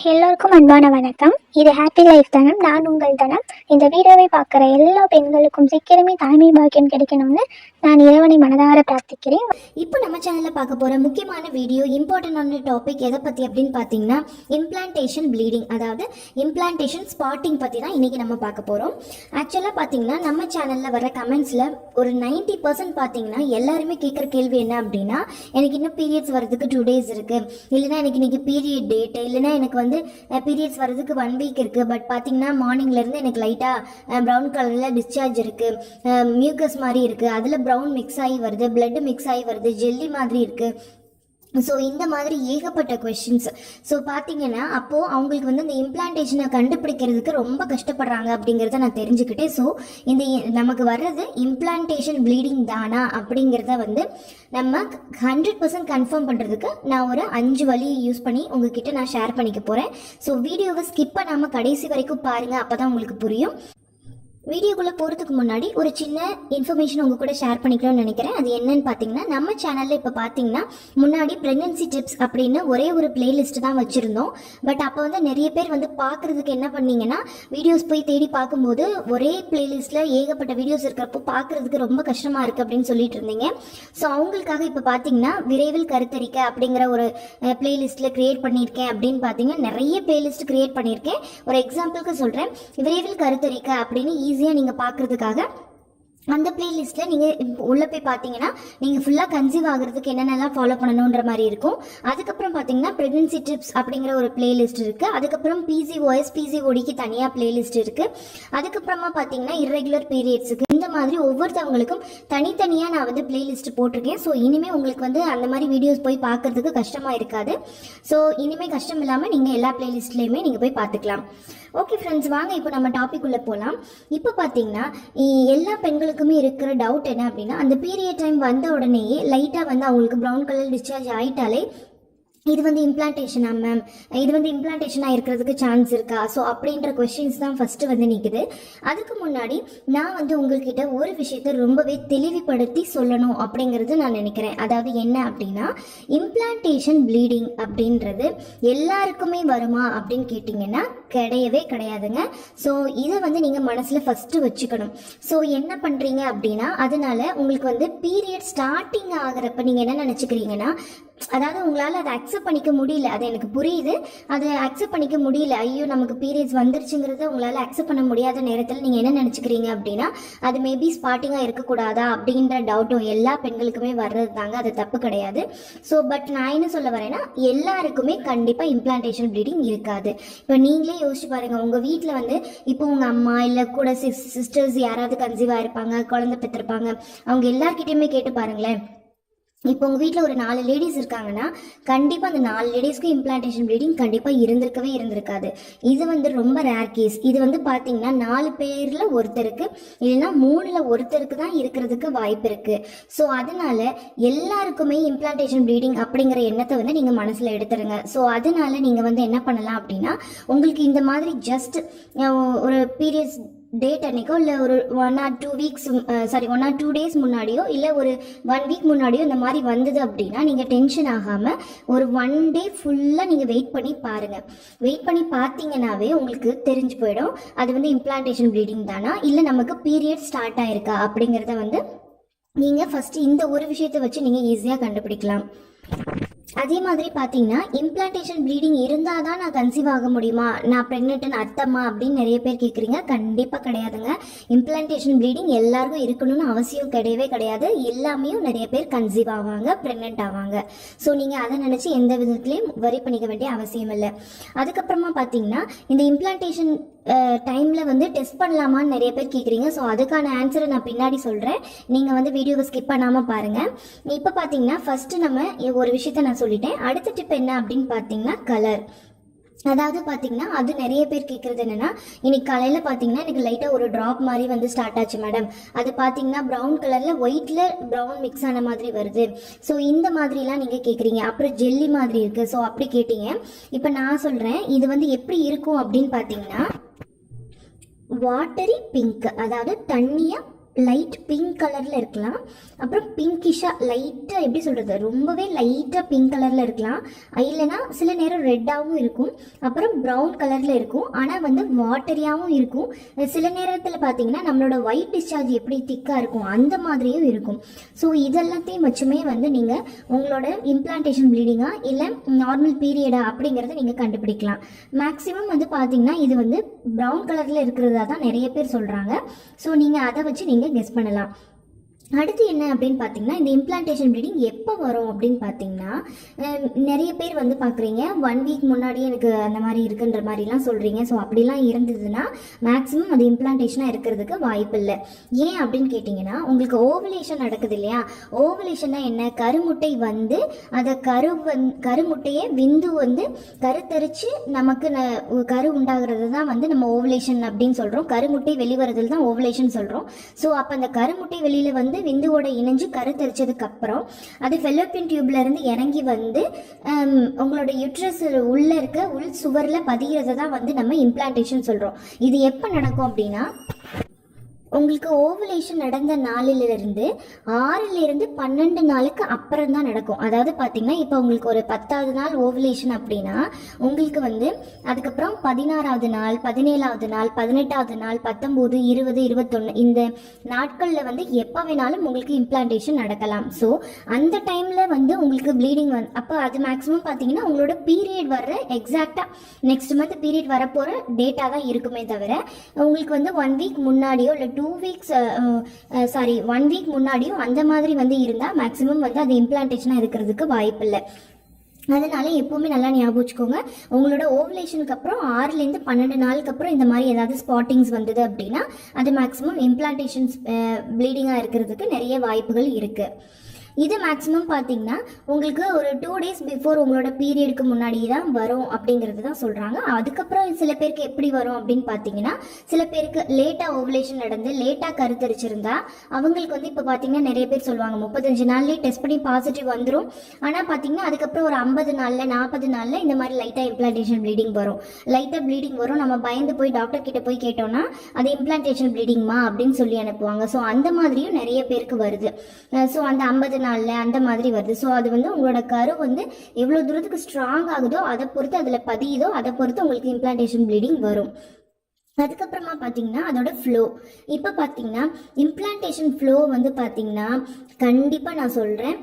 எல்லோருக்கும் அன்பான வணக்கம். இது ஹாப்பி லைஃப் தனம். நான் உங்கள் தனம். இந்த வீடியோவை பார்க்குற எல்லா பெண்களுக்கும் சீக்கிரமே தாய்மை பாக்கியம் கிடைக்கணும்னு நான் இறைவனை மனதார பிரார்த்திக்கிறேன். இப்போ நம்ம சேனலில் பார்க்க போகிற முக்கியமான வீடியோ, இம்பார்ட்டண்டான டாபிக் எதை பற்றி அப்படின்னு பார்த்தீங்கன்னா இம்ப்ளான்டேஷன் ப்ளீடிங், அதாவது இம்ப்ளான்டேஷன் ஸ்பாட்டிங் பற்றி தான் இன்றைக்கி நம்ம பார்க்க போகிறோம். ஆக்சுவலாக பார்த்தீங்கன்னா நம்ம சேனலில் வர கமெண்ட்ஸில் ஒரு 90% பார்த்தீங்கன்னா எல்லாருமே கேட்குற கேள்வி என்ன அப்படின்னா, எனக்கு இன்னும் பீரியட்ஸ் வரதுக்கு 2 days இருக்குது, இல்லைனா எனக்கு இன்றைக்கி பீரியட் டேட்டு, இல்லைனா எனக்கு பீரியட்ஸ் வரதுக்கு 1 week இருக்குது, பட் பார்த்தீங்கன்னா மார்னிங்லேருந்து எனக்கு லைட்டாக ப்ரௌன் கலரில் டிஸ்சார்ஜ் இருக்குது, மியூக்கஸ் மாதிரி இருக்குது, அதில் ப்ரௌன் மிக்ஸ் ஆகி வருது, பிளட் மிக்ஸ் ஆகி வருது, ஜெல்லி மாதிரி இருக்குது. ஸோ இந்த மாதிரி ஏகப்பட்ட கொஷின்ஸ். ஸோ பார்த்தீங்கன்னா அப்போது அவங்களுக்கு இந்த இம்ப்ளான்டேஷனை கண்டுபிடிக்கிறதுக்கு ரொம்ப கஷ்டப்படுறாங்க அப்படிங்கிறத நான் தெரிஞ்சுக்கிட்டேன். ஸோ இந்த நமக்கு வர்றது இம்ப்ளான்டேஷன் ப்ளீடிங் தானா அப்படிங்கிறத நம்ம 100% கன்ஃபார்ம் பண்ணுறதுக்கு நான் ஒரு 5 வழி யூஸ் பண்ணி உங்ககிட்ட நான் ஷேர் பண்ணிக்க போகிறேன். ஸோ வீடியோவை ஸ்கிப் பண்ணாமல் கடைசி வரைக்கும் பாருங்கள், அப்போ தான் உங்களுக்கு புரியும். வீடியோக்குள்ளே போகிறதுக்கு முன்னாடி ஒரு சின்ன இன்ஃபர்மேஷன் உங்கள் கூட ஷேர் பண்ணிக்கணும்னு நினைக்கிறேன். அது என்னன்னு பார்த்தீங்கன்னா, நம்ம சேனலில் இப்போ பார்த்தீங்கன்னா முன்னாடி ப்ரெக்னன்சி டிப்ஸ் அப்படின்னு ஒரே ஒரு பிளேலிஸ்ட் தான் வச்சுருந்தோம். பட் அப்போ நிறைய பேர் பார்க்குறதுக்கு என்ன பண்ணீங்கன்னா, வீடியோஸ் போய் தேடி பார்க்கும்போது ஒரே பிளேலிஸ்ட்டில் ஏகப்பட்ட வீடியோஸ் இருக்கிறப்போ பார்க்குறதுக்கு ரொம்ப கஷ்டமாக இருக்குது அப்படின்னு சொல்லிட்டு இருந்தீங்க. ஸோ அவங்களுக்காக இப்போ பார்த்தீங்கன்னா விரைவில் கருத்தரிக்க அப்படிங்கிற ஒரு பிளேலிஸ்ட்டில் க்ரியேட் பண்ணியிருக்கேன். அப்படின்னு பார்த்தீங்கன்னா நிறைய பிளேலிஸ்ட் க்ரியேட் பண்ணியிருக்கேன். ஒரு எக்ஸாம்பிளுக்கு சொல்கிறேன், விரைவில் கருத்தரிக்க அப்படின்னு ஈஸியாக நீங்கள் பார்க்குறதுக்காக அந்த பிளேலிஸ்ட்டில் நீங்கள் உள்ளே போய் பார்த்தீங்கன்னா நீங்கள் ஃபுல்லாக கன்சீவ் ஆகிறதுக்கு என்னென்னலாம் ஃபாலோ பண்ணணுன்ற மாதிரி இருக்கும். அதுக்கப்புறம் பார்த்தீங்கன்னா ப்ரெக்னன்சி டிப்ஸ் அப்படிங்கிற ஒரு பிளேலிஸ்ட் இருக்குது. அதுக்கப்புறம் பிசிஓஎஸ் பிசிஓடிக்கு தனியாக பிளேலிஸ்ட் இருக்குது. அதுக்கப்புறமா பார்த்தீங்கன்னா இர்ரெகுலர் பீரியட்ஸுக்கு, இந்த மாதிரி ஒவ்வொருத்தவங்களுக்கும் தனித்தனியாக நான் பிளேலிஸ்ட் போட்டிருக்கேன். ஸோ இனிமேல் உங்களுக்கு அந்த மாதிரி வீடியோஸ் போய் பார்க்குறதுக்கு கஷ்டமாக இருக்காது. ஸோ இனிமேல் கஷ்டம் இல்லாமல் நீங்கள் எல்லா பிளேலிஸ்ட்லேயுமே நீங்கள் போய் பார்த்துக்கலாம். ஓகே ஃப்ரெண்ட்ஸ், வாங்க இப்போ நம்ம டாபிக் உள்ள போகலாம். இப்போ பார்த்தீங்கன்னா எல்லா பெண்களுக்குமே இருக்கிற டவுட் என்ன அப்படின்னா, அந்த பீரியட் டைம் வந்த உடனேயே லைட்டாக அவங்களுக்கு ப்ரௌன் கலர் டிஸ்சார்ஜ் ஆகிட்டாலே இது இம்ப்ளான்டேஷனா மேம், இது இம்ப்ளான்டேஷனாக இருக்கிறதுக்கு சான்ஸ் இருக்கா? ஸோ அப்படின்ற கொஸ்டின்ஸ் தான் ஃபஸ்ட்டு நிற்குது. அதுக்கு முன்னாடி நான் உங்கள்கிட்ட ஒரு விஷயத்தை ரொம்பவே தெளிவுபடுத்தி சொல்லணும் அப்படிங்கிறது நான் நினைக்கிறேன். அதாவது என்ன அப்படின்னா, இம்ப்ளான்டேஷன் ப்ளீடிங் அப்படின்றது எல்லாருக்குமே வருமா அப்படின்னு கேட்டிங்கன்னா கிடையவே கிடையாதுங்க. ஸோ இதை நீங்கள் மனசில் ஃபஸ்ட்டு வச்சுக்கணும். ஸோ என்ன பண்ணுறீங்க அப்படின்னா, அதனால உங்களுக்கு பீரியட் ஸ்டார்டிங் ஆகிறப்ப நீங்கள் என்ன நினச்சிக்கிறீங்கன்னா, அதாவது உங்களால் அதை அக்செப்ட் பண்ணிக்க முடியல, அது எனக்கு புரியுது, அதை அக்செப்ட் பண்ணிக்க முடியல, ஐயோ நமக்கு பீரியட்ஸ் வந்துருச்சுங்கிறத உங்களால் அக்செப்ட் பண்ண முடியாத நேரத்தில் நீங்கள் என்ன நினச்சிக்கிறீங்க அப்படின்னா, அது மேபி ஸ்பாட்டிங்காக இருக்கக்கூடாதா அப்படின்ற டவுட்டும் எல்லா பெண்களுக்குமே வர்றது தாங்க, அது தப்பு கிடையாது. ஸோ பட் நான் என்ன சொல்ல வரேன்னா, எல்லாருக்குமே கண்டிப்பாக இம்ப்ளான்டேஷன் ப்ளீடிங் இருக்காது. இப்போ நீங்களே யோசிச்சு பாருங்கள், உங்கள் வீட்டில் இப்போ உங்கள் அம்மா இல்லை கூட சிஸ்டர்ஸ் யாராவது கன்சீவாக இருப்பாங்க, குழந்தை பெற்றிருப்பாங்க, அவங்க எல்லார்கிட்டையுமே கேட்டு பாருங்களேன். இப்போ உங்கள் வீட்டில் ஒரு 4 லேடிஸ் இருக்காங்கன்னா கண்டிப்பாக அந்த 4 லேடிஸ்க்கு இம்ப்ளான்டேஷன் ப்ளீடிங் கண்டிப்பாக இருந்திருக்காது. இது ரொம்ப ரேர் கேஸ். இது பார்த்தீங்கன்னா 4 பேரில் ஒருத்தருக்கு இல்லைன்னா 3ல் ஒருத்தருக்கு தான் இருக்கிறதுக்கு வாய்ப்பு இருக்குது. ஸோ அதனால எல்லாருக்குமே இம்ப்ளான்டேஷன் ப்ளீடிங் அப்படிங்கிற எண்ணத்தை நீங்கள் மனசில் எடுத்துருங்க. ஸோ அதனால நீங்கள் என்ன பண்ணலாம் அப்படின்னா, உங்களுக்கு இந்த மாதிரி ஜஸ்ட் ஒரு பீரியட்ஸ் டேட் அன்னைக்கோ இல்லை ஒரு 1 or 2 weeks 1 or 2 days முன்னாடியோ இல்லை ஒரு 1 week முன்னாடியோ இந்த மாதிரி வந்தது அப்படின்னா நீங்கள் டென்ஷன் ஆகாமல் ஒரு 1 day ஃபுல்லாக நீங்கள் வெயிட் பண்ணி பாருங்கள். வெயிட் பண்ணி பார்த்தீங்கன்னாவே உங்களுக்கு தெரிஞ்சு போயிடும், அது இம்ப்ளான்டேஷன் ப்ளீடிங் தானா இல்லை நமக்கு பீரியட் ஸ்டார்ட் ஆயிருக்கா அப்படிங்கிறத நீங்கள் ஃபஸ்ட்டு இந்த ஒரு விஷயத்தை வச்சு நீங்கள் ஈஸியாக கண்டுபிடிக்கலாம். அதே மாதிரி பார்த்தீங்கன்னா, இம்ப்ளான்டேஷன் ப்ளீடிங் இருந்தால் தான் நான் கன்சீவ் ஆக முடியுமா, நான் ப்ரெக்னென்ட்னு அர்த்தமா அப்படின்னு நிறைய பேர் கேட்குறீங்க. கண்டிப்பாக கிடையாதுங்க. இம்ப்ளான்டேஷன் ப்ளீடிங் எல்லாருக்கும் இருக்கணும்னு அவசியம் கிடையவே கிடையாது. எல்லாமே நிறைய பேர் கன்சீவ் ஆவாங்க, ப்ரெக்னென்ட் ஆவாங்க. ஸோ நீங்கள் அதை நினச்சி எந்த விதத்துலேயும் வரி பண்ணிக்க வேண்டிய அவசியம் இல்லை. அதுக்கப்புறமா பார்த்தீங்கன்னா, இந்த இம்ப்ளான்டேஷன் டைமில் டெஸ்ட் பண்ணலாமான்னு நிறைய பேர் கேட்குறீங்க. ஸோ அதுக்கான ஆன்சரை நான் பின்னாடி சொல்கிறேன். நீங்கள் வீடியோவை ஸ்கிப் பண்ணாமல் பாருங்கள். இப்போ பார்த்தீங்கன்னா ஃபஸ்ட்டு நம்ம ஒரு விஷயத்த நான் சொல்லிட்டேன். அடுத்த டிப் என்ன அப்படின்னு பார்த்தீங்கன்னா, கலர். அதாவது பார்த்தீங்கன்னா அது நிறைய பேர் கேட்குறது என்னென்னா, இன்னைக்கு காலையில் பார்த்தீங்கன்னா எனக்கு லைட்டாக ஒரு ட்ராப் மாதிரி ஸ்டார்ட் ஆச்சு மேடம், அது பார்த்தீங்கன்னா ப்ரௌன் கலரில் ஒயிட்டில் ப்ரௌன் மிக்ஸ் ஆன மாதிரி வருது. ஸோ இந்த மாதிரிலாம் நீங்கள் கேட்குறீங்க. அப்புறம் ஜெல்லி மாதிரி இருக்குது. ஸோ அப்படி கேட்டீங்க. இப்போ நான் சொல்கிறேன், இது எப்படி இருக்கும் அப்படின்னு பார்த்தீங்கன்னா, வாட்டரி பிங்க், அதாவது தண்ணியாக லைட் பிங்க் கலரில் இருக்கலாம், அப்புறம் பிங்கிஷாக லைட்டாக எப்படி சொல்கிறது, ரொம்பவே லைட்டாக பிங்க் கலரில் இருக்கலாம், இல்லைனா சில நேரம் ரெட்டாகவும் இருக்கும், அப்புறம் ப்ரௌன் கலரில் இருக்கும். ஆனால் வந்து வாட்டரியாகவும் இருக்கும். சில நேரத்தில் பார்த்தீங்கன்னா நம்மளோட ஒயிட் டிஸ்சார்ஜ் எப்படி திக்காக இருக்கும் அந்த மாதிரியும் இருக்கும். ஸோ இதெல்லாத்தையும் வச்சுமே வந்து நீங்கள் உங்களோட இம்ப்ளான்டேஷன் ப்ளீடிங்காக இல்லை நார்மல் பீரியடா அப்படிங்கிறத நீங்கள் கண்டுபிடிக்கலாம். மேக்ஸிமம் வந்து பார்த்தீங்கன்னா இது வந்து ப்ரௌன் கலரில் இருக்கிறதா தான் நிறைய பேர் சொல்கிறாங்க. ஸோ நீங்கள் அதை வச்சு நீங்கள் கெஸ் பண்ணலாம். அடுத்து என்ன அப்படின்னு பார்த்தீங்கன்னா, இந்த இம்ப்ளான்டேஷன் ப்ளீடிங் எப்போ வரும் அப்படின்னு பார்த்தீங்கன்னா, நிறைய பேர் வந்து பார்க்குறீங்க 1 வீக் முன்னாடியே எனக்கு அந்த மாதிரி இருக்குன்ற மாதிரிலாம் சொல்கிறீங்க. ஸோ அப்படிலாம் இருந்ததுன்னா மேக்ஸிமம் அது இம்ப்ளான்டேஷனாக இருக்கிறதுக்கு வாய்ப்பு இல்லை. ஏன் அப்படின்னு கேட்டிங்கன்னா, உங்களுக்கு ஓவலேஷன் நடக்குது இல்லையா, ஓவலேஷன்னா என்ன, கருமுட்டை வந்து அதை கருமுட்டையை விந்து வந்து கருத்தரித்து நமக்கு கரு உண்டாகிறது தான் வந்து நம்ம ஓவலேஷன் அப்படின்னு சொல்கிறோம். கருமுட்டை வெளிவரதில் தான் ஓவலேஷன் சொல்கிறோம். ஸோ அப்போ அந்த கருமுட்டை வெளியில் வந்து விந்துவோட இணைஞ்சு கருத்தரிச்சதுக்கு அப்புறம் அது ஃபெல்லோப்பியன் டியூப்ல இருந்து இறங்கி வந்து உங்களோட யூட்ரஸ் உள்ள இருக்க உள் சுவர்ல பதிகிறத தான் வந்து நம்ம இம்ப்ளான்டேஷன் சொல்றோம். இது எப்போ நடக்கும் அப்படின்னா, உங்களுக்கு ஓவலேஷன் நடந்த நாளிலிருந்து 6லிருந்து 12 நாளுக்கு அப்புறம் தான் நடக்கும். அதாவது பார்த்தீங்கன்னா, இப்போ உங்களுக்கு ஒரு 10வது நாள் ஓவலேஷன் அப்படின்னா உங்களுக்கு வந்து அதுக்கப்புறம் 16வது நாள், 17வது நாள், 18வது நாள், 19, 20, 21 இந்த நாட்களில் வந்து எப்போ வேணாலும் உங்களுக்கு இம்ப்ளான்டேஷன் நடக்கலாம். ஸோ அந்த டைமில் வந்து உங்களுக்கு ப்ளீடிங் அப்போ அது மேக்ஸிமம் பார்த்தீங்கன்னா உங்களோட பீரியட் வர்ற எக்ஸாக்டாக நெக்ஸ்ட் மந்த் பீரியட் வரப்போகிற டேட்டா தான் இருக்குமே தவிர உங்களுக்கு வந்து 1 வீக் முன்னாடியோ இல்லை 2 வீக்ஸ் 1 வீக் முன்னாடியும் அந்த மாதிரி வந்து இருந்தால் மேக்ஸிமம் வந்து அது இம்ப்ளான்டேஷனாக இருக்கிறதுக்கு வாய்ப்பு இல்லை. அதனால எப்பவுமே நல்லா ஞாபகம் வச்சுக்கோங்க, உங்களோட ஓவலேஷனுக்கு அப்புறம் 6லேருந்து 12 நாளுக்கு அப்புறம் இந்த மாதிரி ஏதாவது ஸ்பாட்டிங்ஸ் வந்தது அப்படின்னா அது மேக்ஸிமம் இம்ப்ளான்டேஷன்ஸ் ப்ளீடிங்காக இருக்கிறதுக்கு நிறைய வாய்ப்புகள் இருக்குது. இது மேக்ஸிமம் பார்த்தீங்கன்னா உங்களுக்கு ஒரு 2 டேஸ் பிஃபோர் உங்களோட பீரியடுக்கு முன்னாடி தான் வரும் அப்படிங்கிறது தான் சொல்கிறாங்க. அதுக்கப்புறம் சில பேருக்கு எப்படி வரும் அப்படின்னு பார்த்தீங்கன்னா, சில பேருக்கு லேட்டாக ஓவலேஷன் நடந்து லேட்டாக கருத்தரிச்சிருந்தா அவங்களுக்கு வந்து இப்போ பார்த்தீங்கன்னா நிறைய பேர் சொல்லுவாங்க 35 நாள்லேயே டெஸ்ட் பண்ணி பாசிட்டிவ் வந்துடும். ஆனால் பார்த்தீங்கன்னா அதுக்கப்புறம் ஒரு 50 நாளில் 40 நாளில் இந்த மாதிரி லைட்டாக இம்ப்ளான்டேஷன் ப்ளீடிங் வரும். லைட்டாக ப்ளீடிங் வரும். நம்ம பயந்து போய் டாக்டர் கிட்ட போய் கேட்டோம்னா அது இம்ப்ளான்டேஷன் ப்ளீடிங்மா அப்படின்னு சொல்லி அனுப்புவாங்க. ஸோ அந்த மாதிரியும் நிறைய பேருக்கு வருது. ஸோ அந்த 50 நாளில் அந்த மாதிரி வருது. ஸோ அது வந்து உங்களோட கரு வந்து எவ்வளோ தூரத்துக்கு ஸ்ட்ராங் ஆகுதோ அதை பொறுத்து அதில் பதியுதோ அதை பொறுத்து உங்களுக்கு இம்ப்ளான்டேஷன் ப்ளீடிங் வரும். அதுக்கப்புறமா பார்த்தீங்கன்னா அதோட ஃப்ளோ. இப்போ பார்த்தீங்கன்னா இம்ப்ளான்டேஷன் ஃப்ளோ வந்து பார்த்தீங்கன்னா கண்டிப்பாக நான் சொல்கிறேன்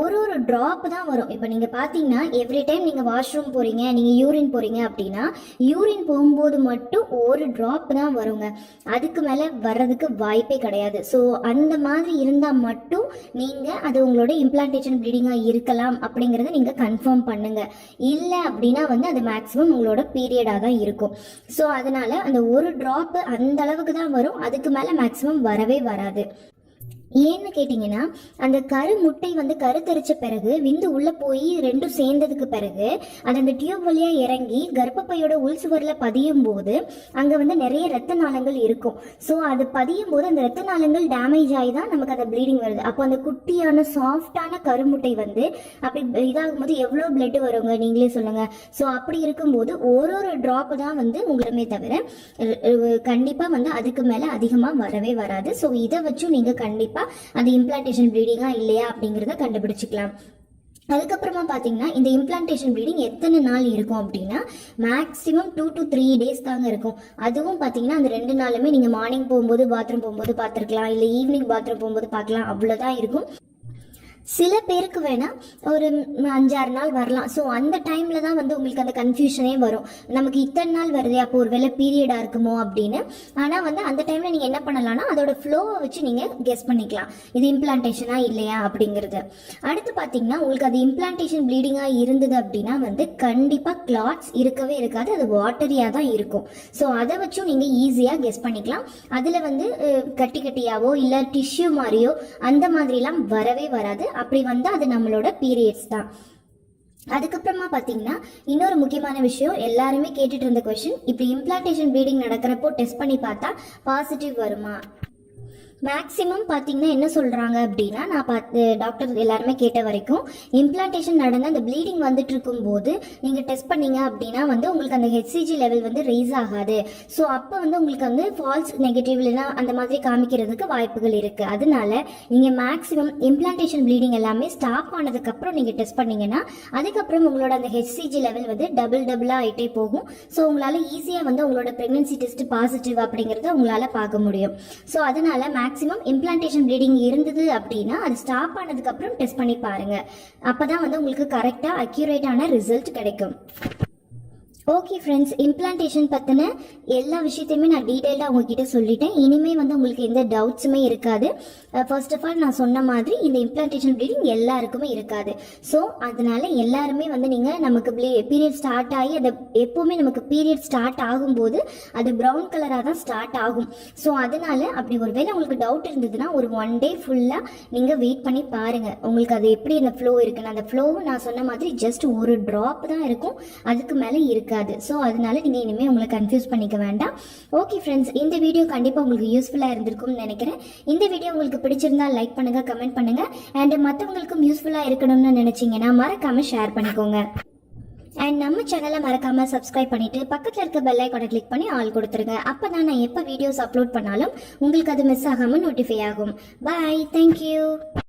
ஒரு ட்ராப் தான் வரும். இப்போ நீங்கள் பார்த்தீங்கன்னா எவ்ரி டைம் நீங்கள் வாஷ்ரூம் போகிறீங்க, நீங்கள் யூரின் போகிறீங்க அப்படின்னா யூரின் போகும்போது மட்டும் ஒரு ட்ராப் தான் வருங்க. அதுக்கு மேலே வர்றதுக்கு வாய்ப்பே கிடையாது. ஸோ அந்த மாதிரி இருந்தால் மட்டும் நீங்கள் அது உங்களோட இம்ப்ளான்டேஷன் ப்ளீடிங்காக இருக்கலாம் அப்படிங்கிறத நீங்கள் கன்ஃபார்ம் பண்ணுங்கள். இல்லை அப்படின்னா வந்து அது மேக்ஸிமம் உங்களோட பீரியடாக தான் இருக்கும். ஸோ அதனால் அந்த ஒரு ட்ராப் அந்த அளவுக்கு தான் வரும். அதுக்கு மேலே மேக்ஸிமம் வரவே வராது. ஏன்னு கேட்டிங்கன்னா அந்த கரு முட்டை வந்து கருத்தரிச்ச பிறகு விந்து உள்ளே போய் ரெண்டும் சேர்ந்ததுக்கு பிறகு அது அந்த டியூப் வழியாக இறங்கி கர்ப்பப்பையோட உள் சுவரில் பதியும் போது அங்கே வந்து நிறைய ரத்த நாளங்கள் இருக்கும். ஸோ அது பதியும் போது அந்த ரத்த நாளங்கள் டேமேஜ் ஆகி தான் நமக்கு அந்த ப்ளீடிங் வருது. அப்போ அந்த குட்டியான சாஃப்டான கருமுட்டை வந்து அப்படி இதாகும் போது எவ்வளோ பிளட் வருங்க நீங்களே சொல்லுங்கள். ஸோ அப்படி இருக்கும்போது ஒரு ட்ராப் தான் வந்து உங்களுமே தவிர கண்டிப்பாக வந்து அதுக்கு மேலே அதிகமாக வரவே வராது. ஸோ இதை வச்சும் நீங்கள் கண்டிப்பாக அது இம்ப்ளான்டேஷன் ப்ளீடிங்கா இல்லையா அப்படிங்கிறத கண்டுபிடிச்சிக்கலாம். அதுக்கப்புறமா பார்த்தீங்கன்னா இந்த இம்ப்ளான்டேஷன் ப்ளீடிங் எத்தனை நாள் இருக்கும் அப்படின்னா மேக்ஸிமம் 2 to 3 days தாங்க இருக்கும். அதுவும் பார்த்தீங்கன்னா அந்த 2 நாளுமே நீங்கள் மார்னிங் போகும்போது பாத்ரூம் போகும்போது பார்த்துருக்கலாம், இல்லை ஈவினிங் பாத்ரூம் போகும்போது பார்க்கலாம், அவ்வளோதான் இருக்கும். சில பேருக்கு வேணால் ஒரு 5-6 நாள் வரலாம். ஸோ அந்த டைமில் தான் வந்து உங்களுக்கு அந்த கன்ஃபியூஷனே வரும், நமக்கு இத்தனை நாள் வருதே அப்போ ஒரு வேளை பீரியடாக இருக்குமோ அப்படின்னு. ஆனால் வந்து அந்த டைமில் நீங்கள் என்ன பண்ணலாம்னா அதோட ஃப்ளோவை வச்சு நீங்கள் கெஸ் பண்ணிக்கலாம் இது இம்ப்ளான்டேஷனாக இல்லையா அப்படிங்கிறது. அடுத்து பார்த்தீங்கன்னா உங்களுக்கு அது இம்ப்ளான்டேஷன் ப்ளீடிங்காக இருந்தது அப்படின்னா வந்து கண்டிப்பாக கிளாட்ஸ் இருக்கவே இருக்காது, அது வாட்டரியாக தான் இருக்கும். ஸோ அதை வச்சும் நீங்கள் ஈஸியாக கெஸ் பண்ணிக்கலாம். அதில் வந்து கட்டி கட்டியாவோ இல்லை டிஷ்யூ மாதிரியோ அந்த மாதிரிலாம் வரவே வராது. அப்படி வந்தால் அது நம்மளோட பீரியட்ஸ் தான். அதுக்கப்புறமா பார்த்தீங்கன்னா இன்னொரு முக்கியமான விஷயம், எல்லாருமே கேட்டுட்டு இருந்த கொஸ்டின், இப்படி இம்ப்ளான்டேஷன் ப்ளீடிங் நடக்கிறப்போ டெஸ்ட் பண்ணி பார்த்தா பாசிட்டிவ் வருமா? மேக்ஸிமம் பார்த்தீங்கன்னா என்ன சொல்கிறாங்க அப்படின்னா, நான் பார்த்து டாக்டர் எல்லாருமே கேட்ட வரைக்கும் இம்ப்ளான்டேஷன் நடந்து அந்த ப்ளீடிங் வந்துட்டு இருக்கும்போது நீங்கள் டெஸ்ட் பண்ணீங்க அப்படின்னா வந்து உங்களுக்கு அந்த ஹெச்சிஜி லெவல் வந்து ரைஸ் ஆகாது. ஸோ அப்போ வந்து உங்களுக்கு வந்து ஃபால்ஸ் நெகட்டிவ்லாம் அந்த மாதிரி காமிக்கிறதுக்கு வாய்ப்புகள் இருக்குது. அதனால நீங்கள் மேக்ஸிமம் இம்ப்ளான்டேஷன் ப்ளீடிங் எல்லாமே ஸ்டாப் ஆனதுக்கப்புறம் நீங்கள் டெஸ்ட் பண்ணீங்கன்னா அதுக்கப்புறம் உங்களோட அந்த ஹெச்சிஜி லெவல் வந்து டபுளாக ஆகிட்டே போகும். ஸோ உங்களால் ஈஸியாக வந்து உங்களோட ப்ரெக்னன்சி டெஸ்ட் பாசிட்டிவ் அப்படிங்கிறத உங்களால் பார்க்க முடியும். ஸோ அதனால மேக்ஸிமம் இம்ப்ளான்டேஷன் ப்ளீடிங் இருந்தது அப்படின்னா அது ஸ்டாப் ஆனதுக்கப்புறம் டெஸ்ட் பண்ணி பாருங்கள். அப்போ தான் வந்து உங்களுக்கு கரெக்டாக அக்யூரேட்டான ரிசல்ட் கிடைக்கும். ஓகே ஃப்ரெண்ட்ஸ், இம்ப்ளான்டேஷன் பற்றின எல்லா விஷயத்தையுமே நான் டீட்டெயிலாக உங்ககிட்ட சொல்லிட்டேன். இனிமேல் வந்து உங்களுக்கு எந்த டவுட்ஸுமே இருக்காது. ஃபர்ஸ்ட் ஆஃப் ஆல் நான் சொன்ன மாதிரி இந்த இம்ப்ளான்டேஷன் ப்ளீடிங் எல்லாருக்குமே இருக்காது. ஸோ அதனால எல்லாருமே வந்து நீங்கள் நமக்கு பீரியட் ஸ்டார்ட் ஆகி அதை எப்போவுமே நமக்கு பீரியட் ஸ்டார்ட் ஆகும்போது அது ப்ரௌன் கலராக தான் ஸ்டார்ட் ஆகும். ஸோ அதனால அப்படி ஒரு வேளை உங்களுக்கு டவுட் இருந்ததுன்னா ஒரு 1 day ஃபுல்லாக நீங்கள் வெயிட் பண்ணி பாருங்கள் உங்களுக்கு அது எப்படி அந்த ஃப்ளோ இருக்குன்னு. அந்த ஃப்ளோவும் நான் சொன்ன மாதிரி ஜஸ்ட் ஒரு ட்ராப் தான் இருக்கும், அதுக்கு மேலே இருக்காது. ஸோ அதனால நீங்கள் இனிமேல் உங்களை கன்ஃபியூஸ் பண்ணிக்க வேண்டாம். ஓகே ஃப்ரெண்ட்ஸ், இந்த வீடியோ கண்டிப்பாக உங்களுக்கு யூஸ்ஃபுல்லாக இருந்திருக்கும்னு நினைக்கிறேன். இந்த வீடியோ உங்களுக்கு பிடிச்சிருந்தா லைக் பண்ணுங்கள், கமெண்ட் பண்ணுங்கள். அண்ட் மற்றவங்களுக்கும் யூஸ்ஃபுல்லாக இருக்கணும்னு நினச்சிங்கன்னா மறக்காமல் ஷேர் பண்ணிக்கோங்க. அண்ட் நம்ம சேனலை மறக்காமல் சப்ஸ்கிரைப் பண்ணிவிட்டு பக்கத்தில் இருக்க பெல் ஐகானை கிளிக் பண்ணி ஆல் கொடுத்துருங்க. அப்போ தான் நான் எப்போ வீடியோஸ் அப்லோட் பண்ணாலும் உங்களுக்கு அது மிஸ் ஆகாமல் நோட்டிஃபை ஆகும். பாய், தேங்க்யூ.